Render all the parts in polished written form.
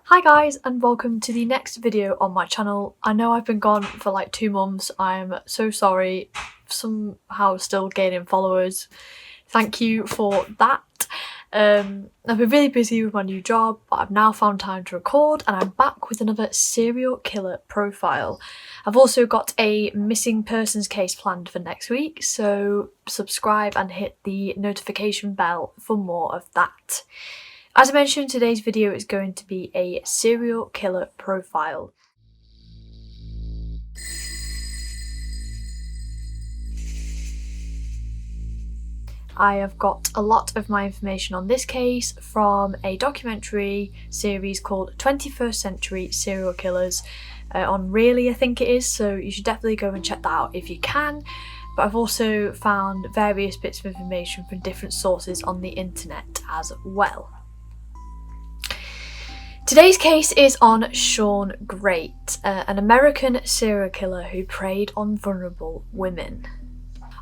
Hi guys, and welcome to the next video on my channel. I know I've been gone for like 2 months. I'm so sorry. Somehow still gaining followers. Thank you for that. I've been really busy with my new job, but I've now found time to record and I'm back with another serial killer profile. I've also got a missing persons case planned for next week, so subscribe and hit the notification bell for more of that. As I mentioned, today's video is going to be a serial killer profile. I have got a lot of my information on this case from a documentary series called 21st Century Serial Killers on Really, I think it is, so you should definitely go and check that out if you can. But I've also found various bits of information from different sources on the internet as well. Today's case is on Shawn Grate, an American serial killer who preyed on vulnerable women.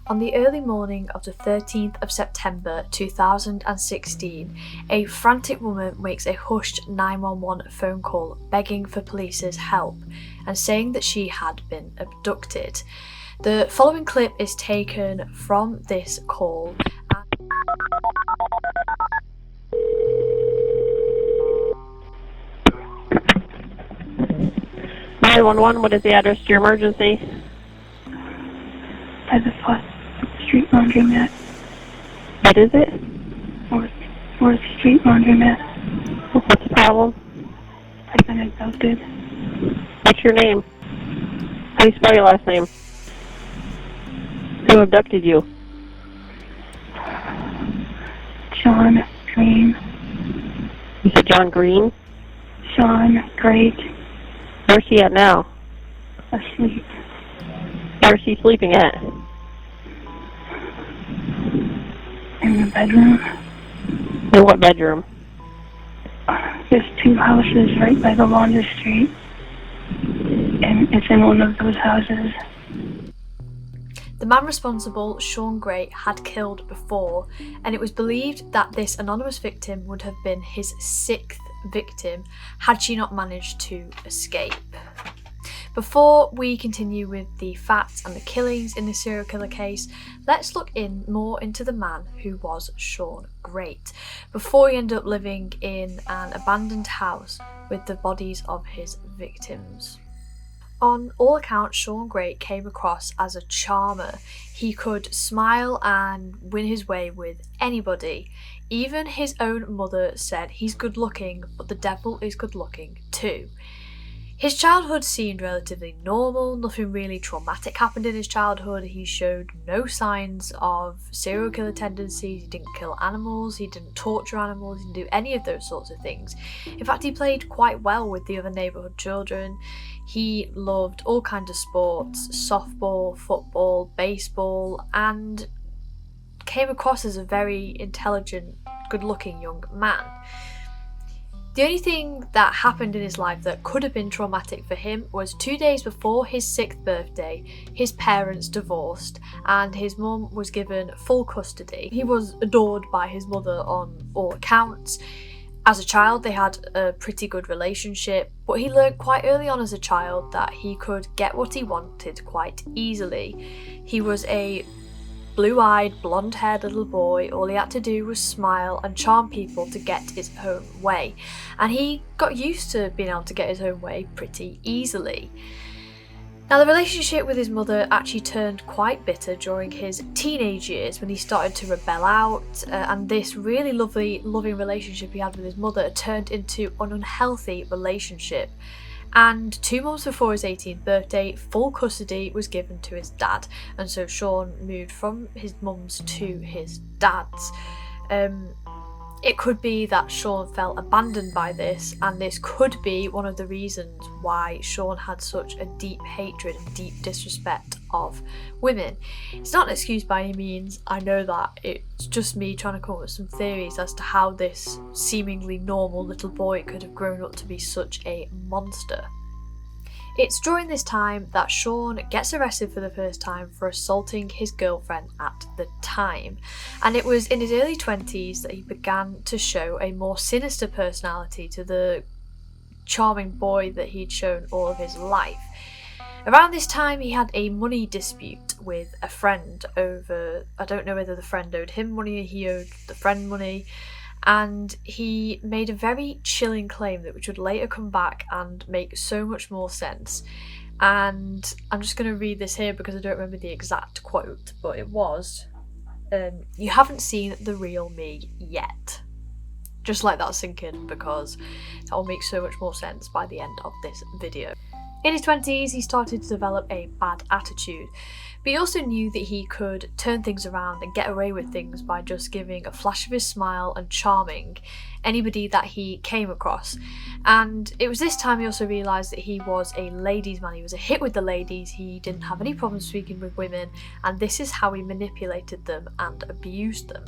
On the early morning of the 13th of September 2016, a frantic woman makes a hushed 911 phone call begging for police's help and saying that she had been abducted. The following clip is taken from this call. 911, what is the address to your emergency? By the 4th Street Laundromat. What is it? 4th Street Laundromat. What's the problem? I've been abducted. What's your name? How do you spell your last name? Who abducted you? Shawn Grate. You said John Green? Shawn Grate. Where's he at now? Asleep. Where's he sleeping at? In the bedroom. In what bedroom? There's 2 houses right by the laundry street. And it's in one of those houses. The man responsible, Shawn Grate, had killed before, and it was believed that this anonymous victim would have been his 6th victim had she not managed to escape. Before we continue with the facts and the killings in this serial killer case, let's look more into the man who was Shawn Grate, before he ended up living in an abandoned house with the bodies of his victims. On all accounts, Shawn Grate came across as a charmer. He could smile and win his way with anybody. Even his own mother said he's good looking, but the devil is good looking too. His childhood seemed relatively normal, nothing really traumatic happened in his childhood. He showed no signs of serial killer tendencies, he didn't kill animals, he didn't torture animals, he didn't do any of those sorts of things. In fact, he played quite well with the other neighbourhood children. He loved all kinds of sports, softball, football, baseball, and came across as a very intelligent, good-looking young man. The only thing that happened in his life that could have been traumatic for him was 2 days before his 6th birthday, his parents divorced and his mum was given full custody. He was adored by his mother on all accounts. As a child, they had a pretty good relationship, but he learned quite early on as a child that he could get what he wanted quite easily. He was a blue-eyed, blonde-haired little boy. All he had to do was smile and charm people to get his own way. And he got used to being able to get his own way pretty easily. Now, the relationship with his mother actually turned quite bitter during his teenage years when he started to rebel out, and this really loving relationship he had with his mother turned into an unhealthy relationship. And 2 months before his 18th birthday, full custody was given to his dad, and so Shawn moved from his mum's to his dad's. It could be that Shawn felt abandoned by this, and this could be one of the reasons why Shawn had such a deep hatred and deep disrespect of women. It's not an excuse by any means. I know that it's just me trying to come up with some theories as to how this seemingly normal little boy could have grown up to be such a monster. It's during this time that Shawn gets arrested for the first time for assaulting his girlfriend at the time, and it was in his early 20s that he began to show a more sinister personality to the charming boy that he'd shown all of his life. Around this time, he had a money dispute with a friend over, I don't know whether the friend owed him money or he owed the friend money, and he made a very chilling claim that which would later come back and make so much more sense. And I'm just going to read this here because I don't remember the exact quote, but it was, "You haven't seen the real me yet." Just let that sink in, because that will make so much more sense by the end of this video. In his 20s, he started to develop a bad attitude, but he also knew that he could turn things around and get away with things by just giving a flash of his smile and charming anybody that he came across. And it was this time he also realised that he was a ladies' man. He was a hit with the ladies, he didn't have any problem speaking with women, and this is how he manipulated them and abused them.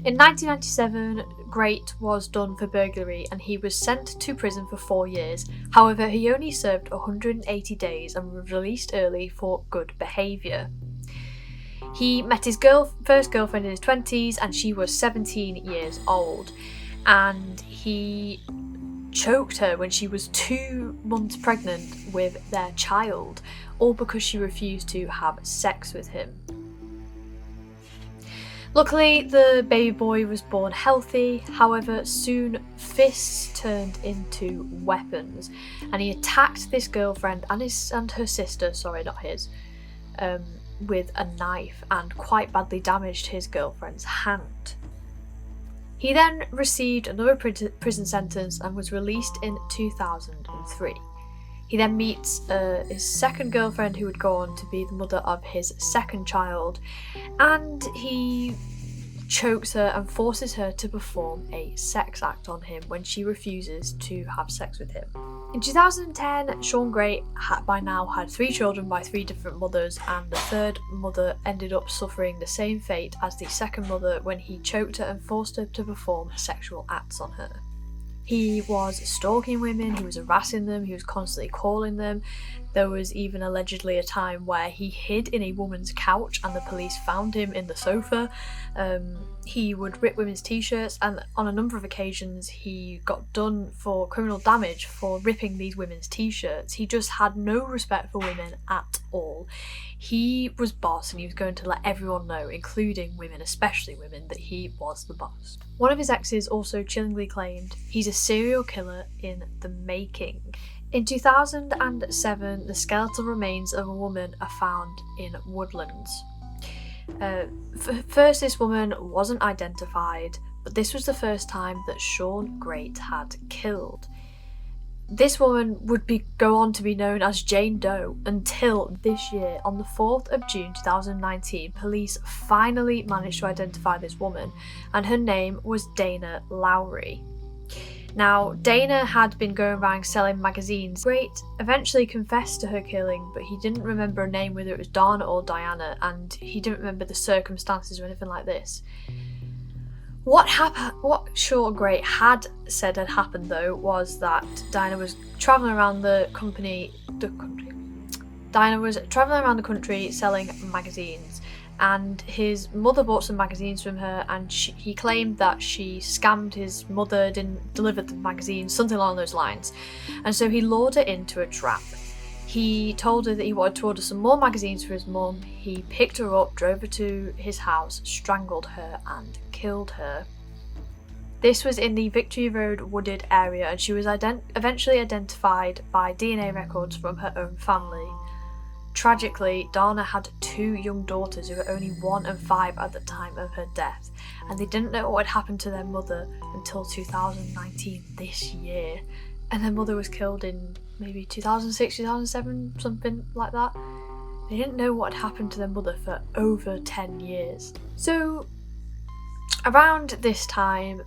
In 1997, Grate was done for burglary and he was sent to prison for 4 years. However, he only served 180 days and was released early for good behaviour. He met his first girlfriend in his 20s and she was 17 years old, and he choked her when she was 2 months pregnant with their child, all because she refused to have sex with him. Luckily, the baby boy was born healthy. However, soon fists turned into weapons, and he attacked this girlfriend and her sister, with a knife, and quite badly damaged his girlfriend's hand. He then received another prison sentence and was released in 2003. He then meets his second girlfriend, who would go on to be the mother of his second child, and he chokes her and forces her to perform a sex act on him when she refuses to have sex with him. In 2010, Shawn Grate by now had 3 children by 3 different mothers, and the third mother ended up suffering the same fate as the second mother when he choked her and forced her to perform sexual acts on her. He was stalking women, he was harassing them, he was constantly calling them. There was even allegedly a time where he hid in a woman's couch and the police found him in the sofa. He would rip women's t-shirts, and on a number of occasions he got done for criminal damage for ripping these women's t-shirts. He just had no respect for women at all. He was boss and he was going to let everyone know, including women, especially women, that he was the boss. One of his exes also chillingly claimed he's a serial killer in the making. In 2007, the skeletal remains of a woman are found in woodlands. First, this woman wasn't identified, but this was the first time that Shawn Grate had killed. This woman would go on to be known as Jane Doe until this year. On the 4th of June 2019, police finally managed to identify this woman, and her name was Dana Lowry. Now, Dana had been going around selling magazines. Grate eventually confessed to her killing, but he didn't remember a name, whether it was Dana or Diana, and he didn't remember the circumstances or anything like this. What Shawn Grate had said had happened, though, was that Diana was travelling around the country selling magazines, and his mother bought some magazines from her, and he claimed that she scammed his mother, didn't deliver the magazines, something along those lines, and so he lured her into a trap. He told her that he wanted to order some more magazines for his mum. He picked her up, drove her to his house, strangled her and killed her. This was in the Victory Road wooded area, and she was eventually identified by DNA records from her own family. Tragically, Dana had 2 young daughters who were only 1 and 5 at the time of her death, and they didn't know what had happened to their mother until 2019, this year. And their mother was killed in maybe 2006, 2007, something like that. They didn't know what had happened to their mother for over 10 years. So, around this time,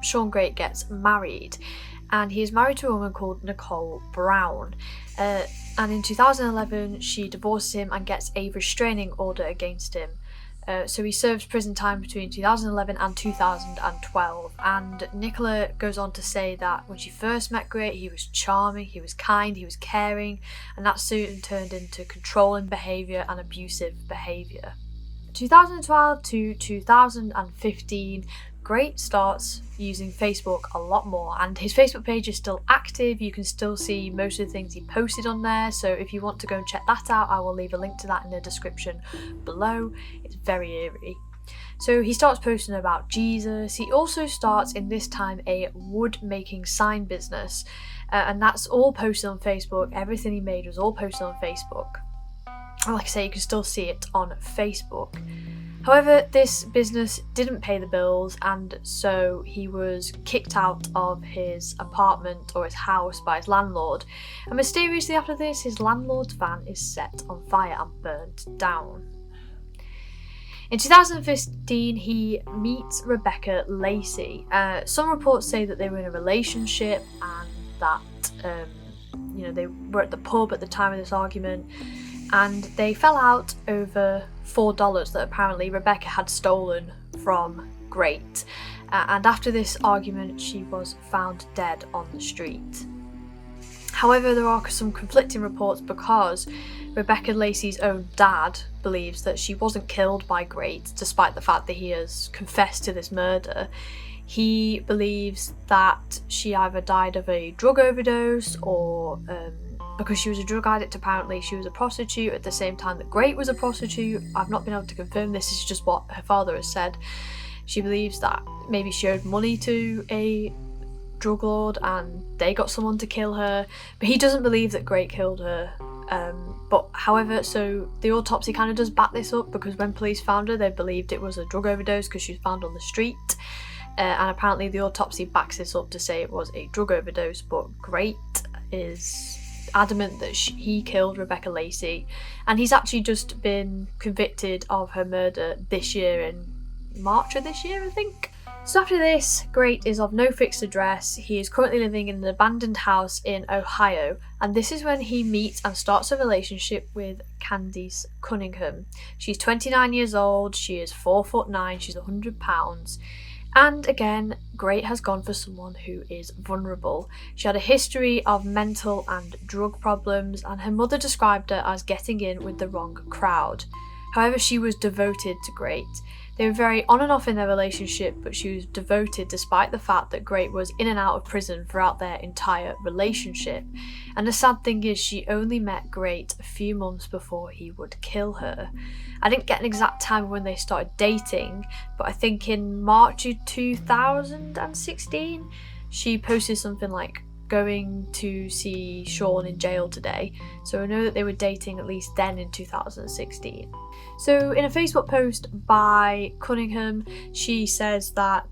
Shawn Grate gets married, and he is married to a woman called Nicole Brown. And in 2011, she divorces him and gets a restraining order against him. So he serves prison time between 2011 and 2012. And Nicola goes on to say that when she first met Grate, he was charming, he was kind, he was caring, and that soon turned into controlling behaviour and abusive behaviour. 2012 to 2015, Grate starts using Facebook a lot more, and his Facebook page is still active. You can still see most of the things he posted on there, so if you want to go and check that out, I will leave a link to that in the description below. It's very eerie. So he starts posting about Jesus. He also starts in this time a wood making sign business, and that's all posted on Facebook. Everything he made was all posted on Facebook. And like I say, you can still see it on Facebook. However, this business didn't pay the bills, and so he was kicked out of his apartment or his house by his landlord. And mysteriously after this, his landlord's van is set on fire and burnt down. In 2015, he meets Rebecca Lacey. Some reports say that they were in a relationship and that they were at the pub at the time of this argument, and they fell out over $4 that apparently Rebecca had stolen from Grate. And after this argument, she was found dead on the street. However, there are some conflicting reports because Rebecca Lacey's own dad believes that she wasn't killed by Grate, despite the fact that he has confessed to this murder. He believes that she either died of a drug overdose or because she was a drug addict. Apparently she was a prostitute at the same time that Grate was a prostitute. I've not been able to confirm this, is just what her father has said. She believes that maybe she owed money to a drug lord and they got someone to kill her, but he doesn't believe that Grate killed her. But however, so the autopsy kind of does back this up, because when police found her, they believed it was a drug overdose because she was found on the street, and apparently the autopsy backs this up to say it was a drug overdose. But Grate is adamant that he killed Rebecca Lacey, and he's actually just been convicted of her murder this year, in March of this year, I think. So after this, Grate is of no fixed address. He is currently living in an abandoned house in Ohio, and this is when he meets and starts a relationship with Candice Cunningham. She's 29 years old, she is 4'9", she's 100 pounds. And again, Grate has gone for someone who is vulnerable. She had a history of mental and drug problems, and her mother described her as getting in with the wrong crowd. However, she was devoted to Grate. They were very on and off in their relationship, but she was devoted despite the fact that Grate was in and out of prison throughout their entire relationship. And the sad thing is, she only met Grate a few months before he would kill her. I didn't get an exact time when they started dating, but I think in March of 2016, she posted something like, "Going to see Shawn in jail today." So I know that they were dating at least then in 2016. So in a Facebook post by Cunningham, she says that,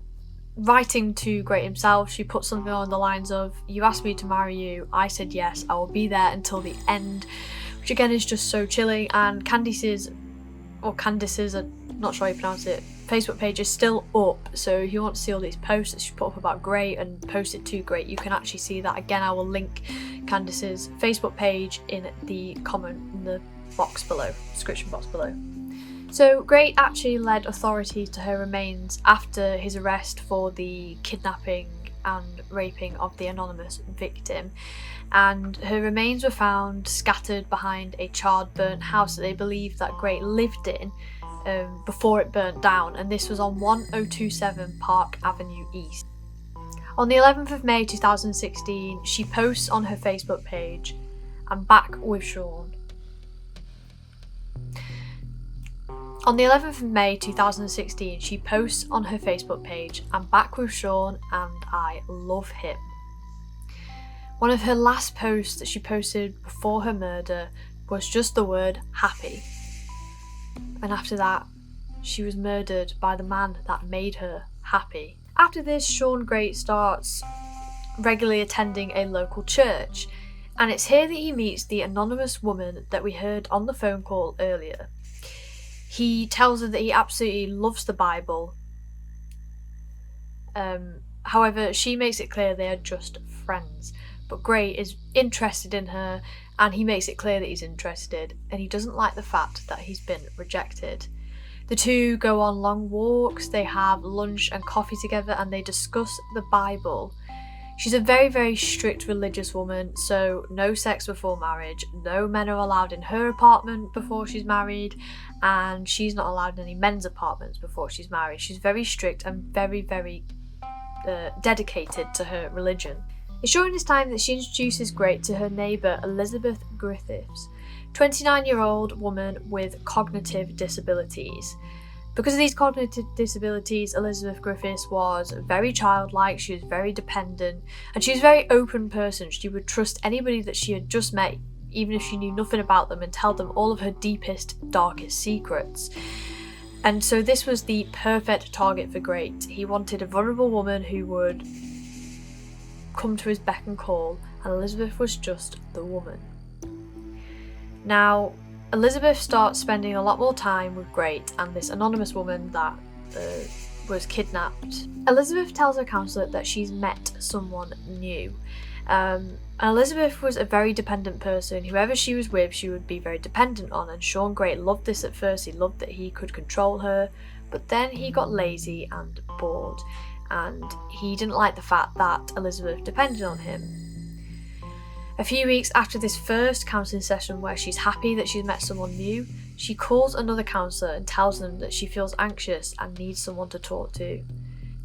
writing to Grate himself, she put something on the lines of, "You asked me to marry you, I said yes, I will be there until the end," which again is just so chilling. And Candice's, I'm not sure how you pronounce it, Facebook page is still up, so if you want to see all these posts that she put up about Grate and post it to Grate, you can actually see that. Again, I will link Candice's Facebook page in the comment in the box below, description box below. So Grate actually led authorities to her remains after his arrest for the kidnapping and raping of the anonymous victim, and her remains were found scattered behind a charred, burnt house that they believed that Grate lived in before it burnt down, and this was on 1027 Park Avenue East. On the 11th of May 2016, she posts on her Facebook page, "I'm back with Shawn." On the 11th of May 2016, she posts on her Facebook page, "I'm back with Shawn and I love him." One of her last posts that she posted before her murder was just the word "happy." And after that, she was murdered by the man that made her happy. After this, Shawn Grate starts regularly attending a local church, and it's here that he meets the anonymous woman that we heard on the phone call earlier. He tells her that he absolutely loves the Bible. However, she makes it clear they are just friends, but Grate is interested in her, and he makes it clear that he's interested, and he doesn't like the fact that he's been rejected. The two go on long walks, they have lunch and coffee together, and they discuss the Bible. She's a very, very strict religious woman, so no sex before marriage, no men are allowed in her apartment before she's married, and she's not allowed in any men's apartments before she's married. She's very strict and very, very dedicated to her religion. It's during this time that she introduces Grate to her neighbour Elizabeth Griffiths, 29-year-old woman with cognitive disabilities. Because of these cognitive disabilities, Elizabeth Griffiths was very childlike, she was very dependent, and she was a very open person. She would trust anybody that she had just met, even if she knew nothing about them, and tell them all of her deepest, darkest secrets. And so this was the perfect target for Grate. He wanted a vulnerable woman who would come to his beck and call, and Elizabeth was just the woman. Now, Elizabeth starts spending a lot more time with Grate and this anonymous woman that was kidnapped. Elizabeth tells her counsellor that she's met someone new. Elizabeth was a very dependent person. Whoever she was with, she would be very dependent on, and Shawn Grate loved this at first. He loved that he could control her, but then he got lazy and bored, and he didn't like the fact that Elizabeth depended on him. A few weeks after this first counselling session where she's happy that she's met someone new, she calls another counsellor and tells them that she feels anxious and needs someone to talk to.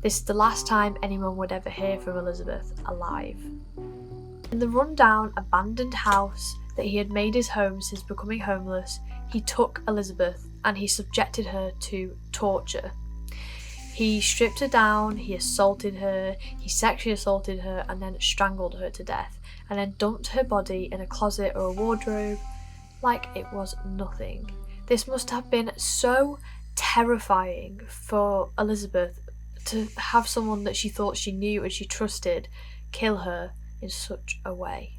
This is the last time anyone would ever hear from Elizabeth alive. In the run-down, abandoned house that he had made his home since becoming homeless, he took Elizabeth and he subjected her to torture. He stripped her down, he assaulted her, he sexually assaulted her, and then strangled her to death, and then dumped her body in a closet or a wardrobe like it was nothing. This must have been so terrifying for Elizabeth to have someone that she thought she knew and she trusted kill her in such a way.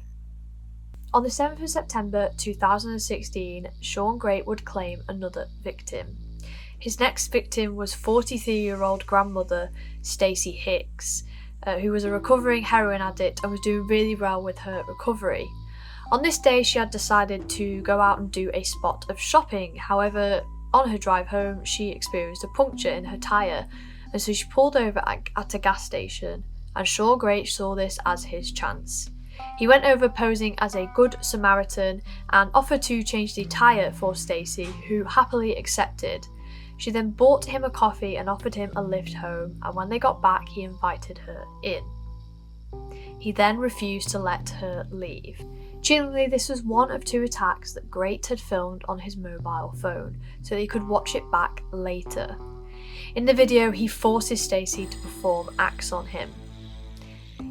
On the 7th of September 2016, Shawn Grate would claim another victim. His next victim was 43-year-old grandmother Stacy Hicks, who was a recovering heroin addict and was doing really well with her recovery. On this day, she had decided to go out and do a spot of shopping. However, on her drive home, she experienced a puncture in her tyre, and so she pulled over at a gas station, and Shawn Grate saw this as his chance. He went over posing as a good Samaritan and offered to change the tyre for Stacy, who happily accepted. She then bought him a coffee and offered him a lift home, and when they got back, he invited her in. He then refused to let her leave. Chillingly, this was one of 2 attacks that Grate had filmed on his mobile phone, so that he could watch it back later. In the video, he forces Stacy to perform acts on him.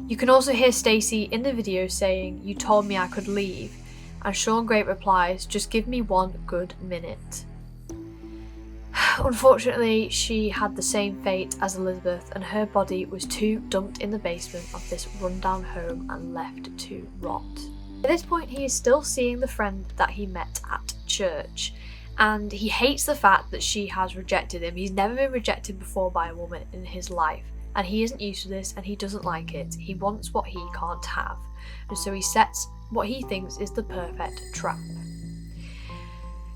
You can also hear Stacy in the video saying, "You told me I could leave," and Shawn Grate replies, "Just give me 1 good minute." Unfortunately, she had the same fate as Elizabeth, and her body was dumped in the basement of this rundown home and left to rot. At this point, he is still seeing the friend that he met at church, and he hates the fact that she has rejected him. He's never been rejected before by a woman in his life, and he isn't used to this, and he doesn't like it. He wants what he can't have, and so he sets what he thinks is the perfect trap.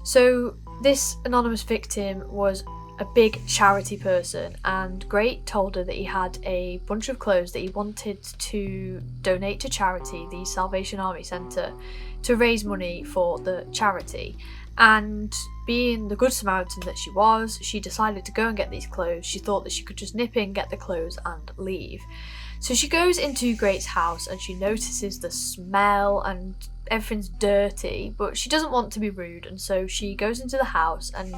So this anonymous victim was a big charity person, and Grate told her that he had a bunch of clothes that he wanted to donate to charity, the Salvation Army Centre, to raise money for the charity. And being the good Samaritan that she was, she decided to go and get these clothes. She thought that she could just nip in, get the clothes and leave. So she goes into Grate's house and she notices the smell and everything's dirty, but she doesn't want to be rude, and so she goes into the house, and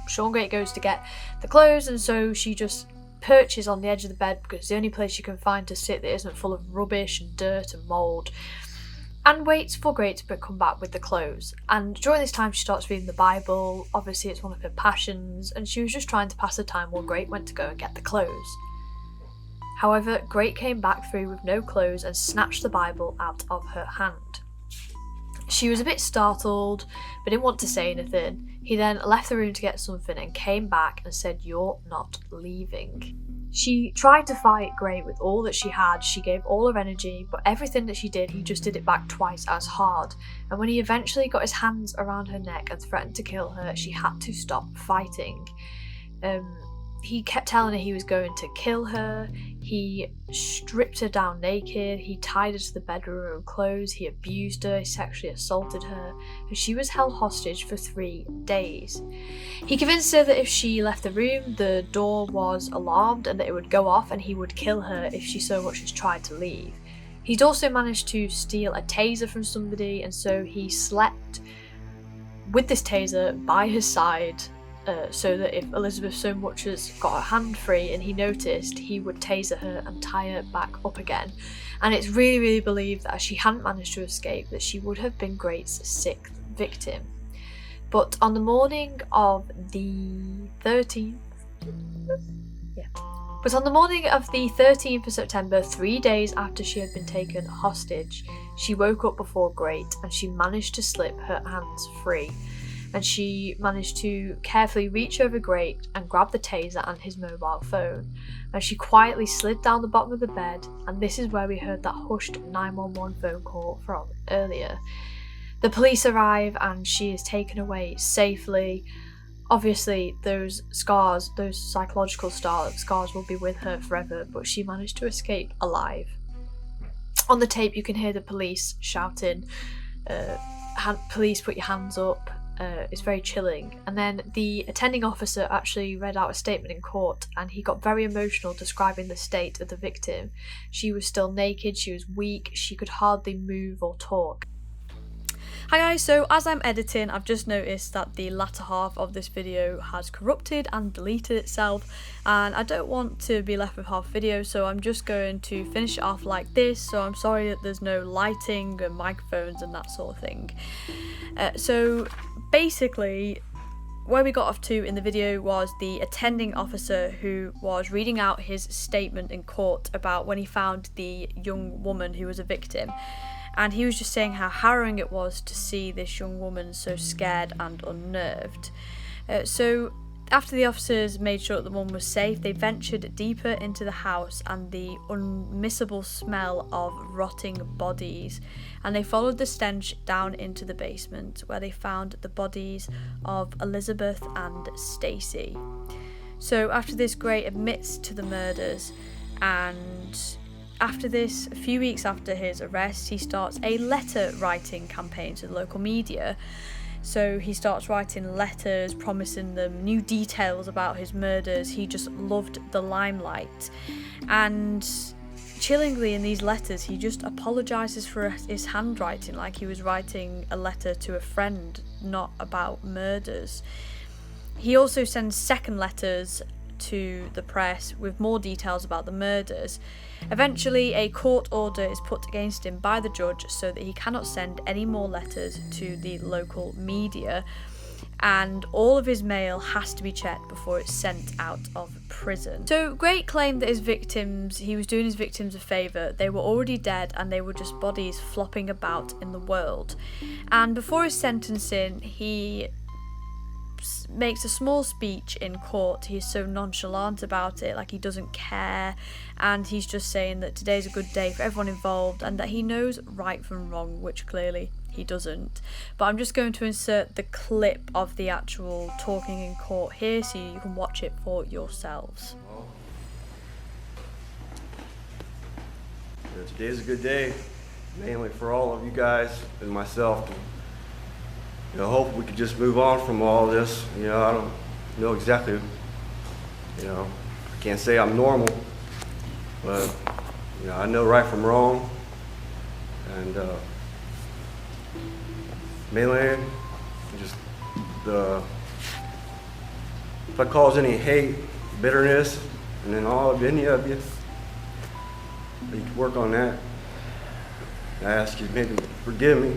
Shawn Grate goes to get the clothes, and so she just perches on the edge of the bed because it's the only place she can find to sit that isn't full of rubbish and dirt and mould, and waits for Grate to come back with the clothes. And during this time she starts reading the Bible. Obviously it's one of her passions, and she was just trying to pass the time while Grate went to go and get the clothes. However, Grate came back through with no clothes and snatched the Bible out of her hand. She was a bit startled, but didn't want to say anything. He then left the room to get something and came back and said, "You're not leaving." She tried to fight Grate with all that she had. She gave all her energy, but everything that she did, he just did it back twice as hard. And when he eventually got his hands around her neck and threatened to kill her, she had to stop fighting. He kept telling her he was going to kill her. He stripped her down naked, he tied her to the bed with her own clothes, he abused her, he sexually assaulted her, and she was held hostage for 3 days. He convinced her that if she left the room, the door was alarmed and that it would go off and he would kill her if she so much as tried to leave. He'd also managed to steal a taser from somebody, and so he slept with this taser by his side, so that if Elizabeth so much as got her hand free and he noticed, he would taser her and tie her back up again. And it's really believed that as she hadn't managed to escape, that she would have been Grate's 6th victim. But on the morning of the 13th of September, 3 days after she had been taken hostage, she woke up before Grate and she managed to slip her hands free. And she managed to carefully reach over Grate and grab the taser and his mobile phone. And she quietly slid down the bottom of the bed, and this is where we heard that hushed 911 phone call from earlier. The police arrive and she is taken away safely. Obviously, those scars, those psychological scars will be with her forever, but she managed to escape alive. On the tape, you can hear the police shouting, "Police, put your hands up." It's very chilling. And then the attending officer actually read out a statement in court, and he got very emotional describing the state of the victim. She was still naked, she was weak, she could hardly move or talk. Hi guys, so as I'm editing, I've just noticed that the latter half of this video has corrupted and deleted itself, and I don't want to be left with half video, so I'm just going to finish it off like this. So I'm sorry that there's no lighting and microphones and that sort of thing. So basically, where we got off to in the video was the attending officer who was reading out his statement in court about when he found the young woman who was a victim. And he was just saying how harrowing it was to see this young woman so scared and unnerved. So after the officers made sure that the woman was safe, they ventured deeper into the house and the unmissable smell of rotting bodies. And they followed the stench down into the basement, where they found the bodies of Elizabeth and Stacy. So after this, Grate admits to the murders, and after this, a few weeks after his arrest, he starts a letter writing campaign to the local media. So he starts writing letters promising them new details about his murders. He just loved the limelight. And chillingly, in these letters, he just apologises for his handwriting, like he was writing a letter to a friend, not about murders. He also sends second letters to the press with more details about the murders. Eventually, a court order is put against him by the judge so that he cannot send any more letters to the local media, and all of his mail has to be checked before it's sent out of prison. So Grate claimed that he was doing his victims a favour. They were already dead and they were just bodies flopping about in the world. And before his sentencing, he makes a small speech in court. He's so nonchalant about it, like he doesn't care, and he's just saying that today's a good day for everyone involved and that he knows right from wrong, which clearly he doesn't. But I'm just going to insert the clip of the actual talking in court here so you can watch it for yourselves. Well, today's a good day, mainly for all of you guys and myself. Hope we could just move on from all this. I don't know exactly, I can't say I'm normal, but, I know right from wrong. And mainly, just if I cause any hate, bitterness, and then all of any of you, you can work on that. I ask you maybe forgive me.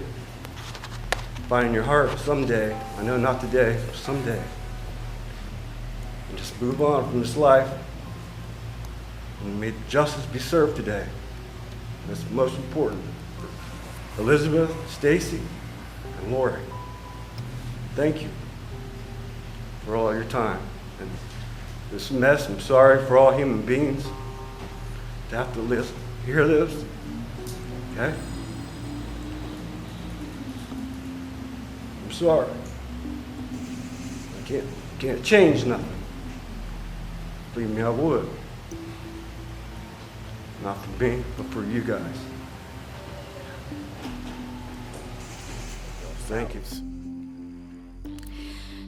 Find in your heart someday, I know not today, but someday, and just move on from this life, and may justice be served today. That's most important for Elizabeth, Stacy, and Lori. Thank you for all your time. And this mess, I'm sorry for all human beings to have to hear this, okay? Sorry. I can't change nothing. Believe me, I would. Not for me, but for you guys. Thank you.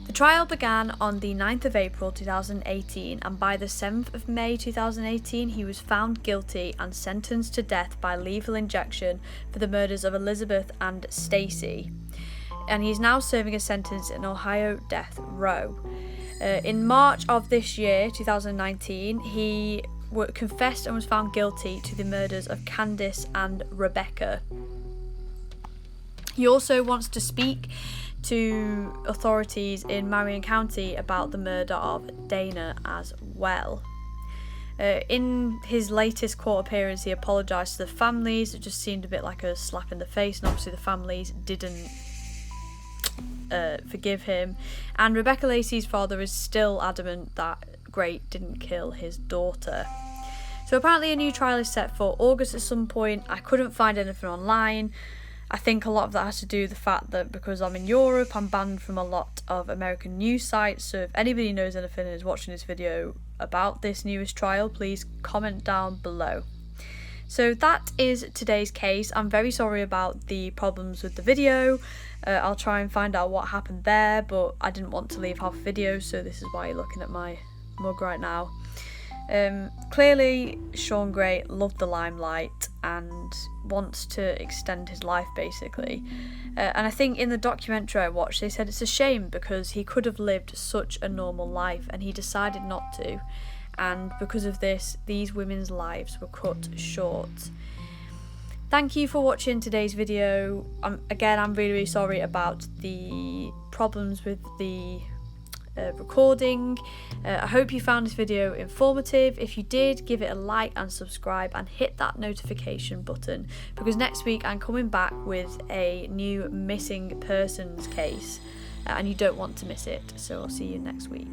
The trial began on the 9th of April 2018, and by the 7th of May 2018 he was found guilty and sentenced to death by lethal injection for the murders of Elizabeth and Stacy. And he's now serving a sentence in Ohio death row. In March of this year, 2019, he confessed and was found guilty to the murders of Candice and Rebecca. He also wants to speak to authorities in Marion County about the murder of Dana as well. In his latest court appearance, he apologised to the families. It just seemed a bit like a slap in the face, and obviously the families didn't forgive him. And Rebecca Lacey's father is still adamant that Grate didn't kill his daughter. So apparently a new trial is set for August at some point. I couldn't find anything online. I think a lot of that has to do with the fact that because I'm in Europe, I'm banned from a lot of American news sites. So if anybody knows anything and is watching this video about this newest trial, please comment down below. So that is today's case. I'm very sorry about the problems with the video. I'll try and find out what happened there, but I didn't want to leave half a video, so this is why you're looking at my mug right now. Clearly Shawn Grate loved the limelight and wants to extend his life basically, and I think in the documentary I watched they said it's a shame because he could have lived such a normal life and he decided not to, and because of this these women's lives were cut short. Thank you for watching today's video. Again, I'm really sorry about the problems with the recording. I hope you found this video informative. If you did, give it a like and subscribe and hit that notification button, because next week I'm coming back with a new missing persons case and you don't want to miss it. So I'll see you next week.